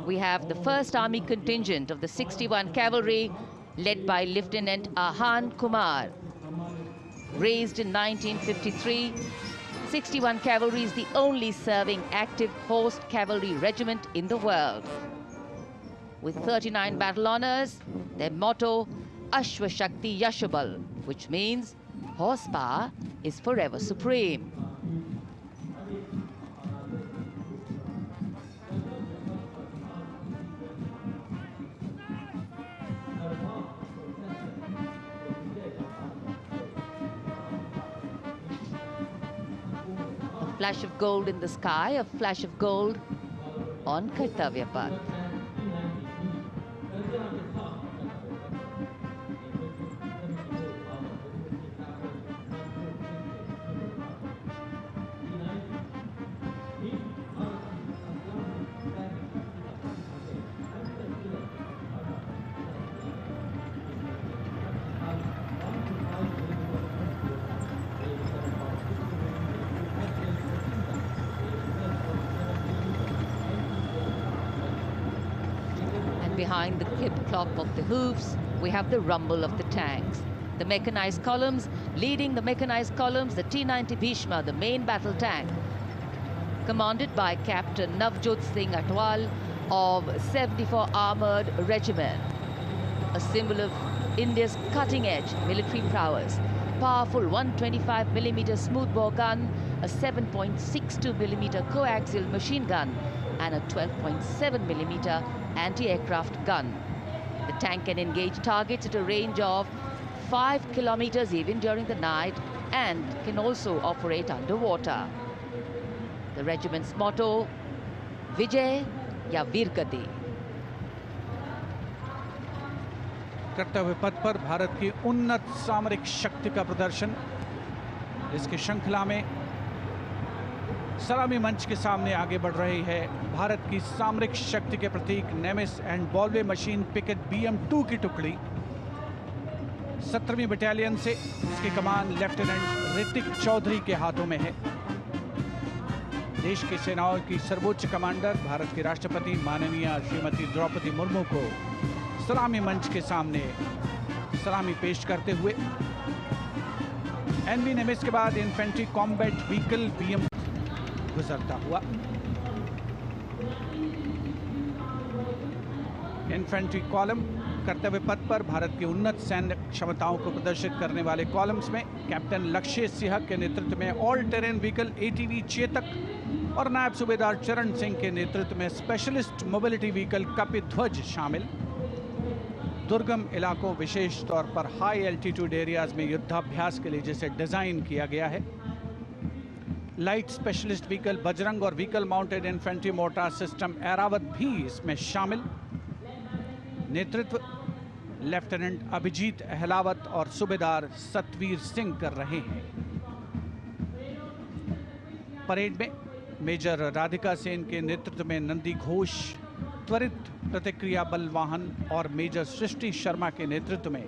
we have the 1st Army contingent of the 61 Cavalry, led by Lieutenant Ahan Kumar. Raised in 1953, 61 Cavalry is the only serving active horse cavalry regiment in the world. With 39 battle honors, their motto, Ashwa Shakti Yashabal, which means horsepower is forever supreme. A flash of gold in the sky, a flash of gold on Kartavya Path. Behind the clip-clop of the hoofs, we have the rumble of the tanks. The mechanized columns, leading the mechanized columns, the T-90 Bhishma, the main battle tank, commanded by Captain Navjot Singh Atwal of 74 Armored Regiment, a symbol of India's cutting-edge military prowess. Powerful 125mm smoothbore gun, a 7.62mm coaxial machine gun, and a 12.7mm anti-aircraft gun. The tank can engage targets at a range of 5 kilometers even during the night and can also operate underwater. The regiment's motto, Vijay ya Veergati. कर्तव्य पथ पर भारत की उन्नत सामरिक शक्ति का प्रदर्शन, इसकी श्रृंखला में सलामी मंच के सामने आगे बढ़ रही है भारत की सामरिक शक्ति के प्रतीक नेमिस एंड बॉलवे मशीन पिकेट BM-2 की टुकड़ी। 17वीं बटालियन से इसकी कमान लेफ्टिनेंट ऋतिक चौधरी के हाथों में है। देश की सेनाओं की सर्वोच्च कमांडर भारत के राष्ट्रपति माननीय श्रीमती द्रौपदी मुर्मू को सलामी मंच के सामने सलामी पेश करते हुए NV नेमिस के बाद इन्फेंट्री कॉम्बैट व्हीकल BM गुजरता हुआ। इन्फेंट्री कॉलम कर्तव्य पथ पर भारत की उन्नत सैन्य क्षमताओं को प्रदर्शित करने वाले कॉलम्स में कैप्टन लक्ष्य सिंह के नेतृत्व में all terrain vehicle ATV Chetak और नायब सूबेदार चरण सिंह के नेतृत्व में स्पेशलिस्ट मोबिलिटी व्हीकल कपिध्वज शामिल। दुर्गम इलाकों, विशेष तौर पर हाई एल्टीट्यूड एरियाज में युद्धाभ्यास के लिए जिसे डिजाइन किया गया है। लाइट स्पेशलिस्ट व्हीकल बजरंग और vehicle mounted infantry mortar system Airavat भी इसमें शामिल। नेतृत्व लेफ्टिनेंट अभिजीत अहलावत और सूबेदार सतवीर सिंह कर रहे हैं। परेड में मेजर राधिका सेन के नेतृत्व में नंदी घोष त्वरित प्रतिक्रिया बल वाहन और मेजर सृष्टि शर्मा के नेतृत्व में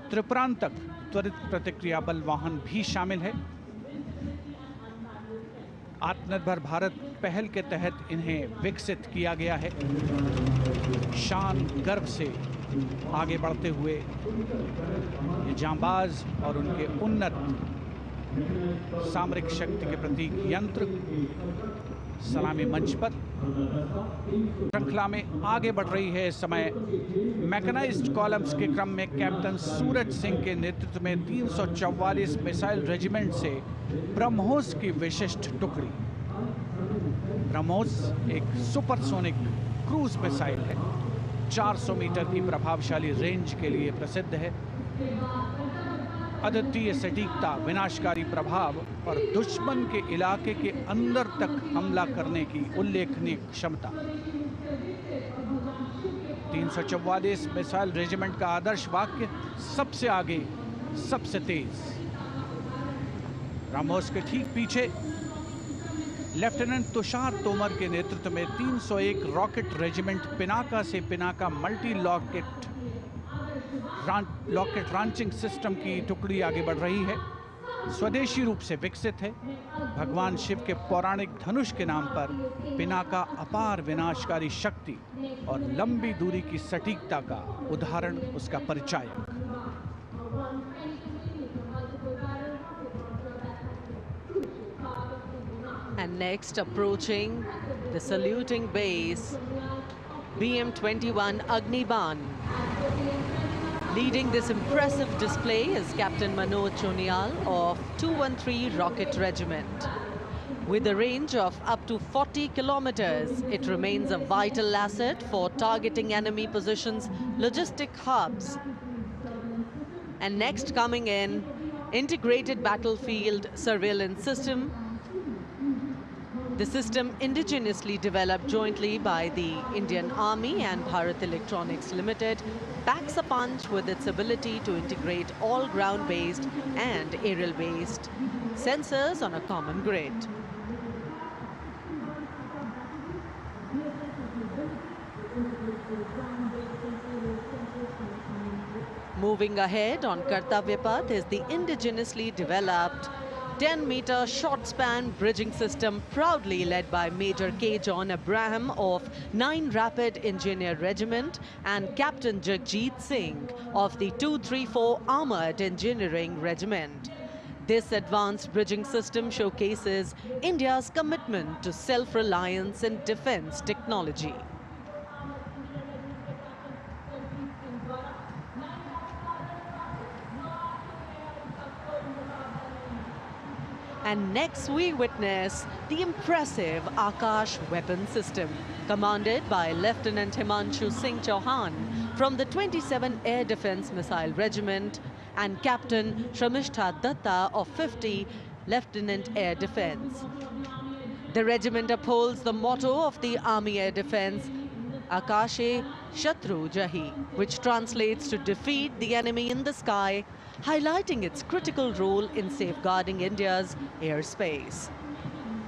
त्रिपुरांतक त्वरित प्रतिक्रिया बल वाहन भी शामिल है। आत्मनिर्भर भारत पहल के तहत इन्हें विकसित किया गया है। शान गर्व से आगे बढ़ते हुए ये जांबाज और उनके उन्नत सामरिक शक्ति के प्रतीक यंत्र सलामी मंच पर श्रृंखला में आगे बढ़ रही है। इस समय मैकेनाइज्ड कॉलम्स के क्रम में कैप्टन सूरज सिंह के नेतृत्व में 344 मिसाइल रेजिमेंट से ब्रह्मोस की विशिष्ट टुकड़ी। ब्रह्मोस एक सुपरसोनिक क्रूज मिसाइल है, 400 मीटर की प्रभावशाली रेंज के लिए प्रसिद्ध है। अद्वितीय सटीकता, विनाशकारी प्रभाव और दुश्मन के इलाके के अंदर तक हमला करने की उल्लेखनीय क्षमता। 344 मिसाइल रेजिमेंट का आदर्श वाक्य सबसे आगे, सबसे तेज। ब्रह्मोस के ठीक पीछे लेफ्टिनेंट तुषार तोमर के नेतृत्व में 301 रॉकेट रेजिमेंट पिनाका से Pinaka multi locket launching system की टुकड़ी आगे बढ़ रही है। स्वदेशी रूप से विकसित है। भगवान शिव के पौराणिक धनुष के नाम पर पिनाका अपार विनाशकारी शक्ति और लंबी दूरी की सटीकता का उदाहरण उसका परिचायक। And next, approaching the saluting base, BM-21 Agniban. Leading this impressive display is Captain Manoj Chonial of 213 Rocket Regiment. With a range of up to 40 kilometers, it remains a vital asset for targeting enemy positions, logistic hubs. And next coming in, Integrated Battlefield Surveillance System. The system indigenously developed jointly by the Indian Army and Bharat Electronics Limited packs a punch with its ability to integrate all ground-based and aerial-based sensors on a common grid. Moving ahead on Kartavya Path is the indigenously developed 10-meter short-span bridging system proudly led by Major K. John Abraham of 9 Rapid Engineer Regiment and Captain Jagjit Singh of the 234 Armored Engineering Regiment. This advanced bridging system showcases India's commitment to self-reliance in defense technology. And next we witness the impressive Akash weapon system, commanded by Lieutenant Himanshu Singh Chauhan from the 27 Air Defence Missile Regiment and Captain Shramishta Datta of 50 Lieutenant Air Defence. The regiment upholds the motto of the Army Air Defence, Akashe Shatru Jahi, which translates to defeat the enemy in the sky, highlighting its critical role in safeguarding India's airspace.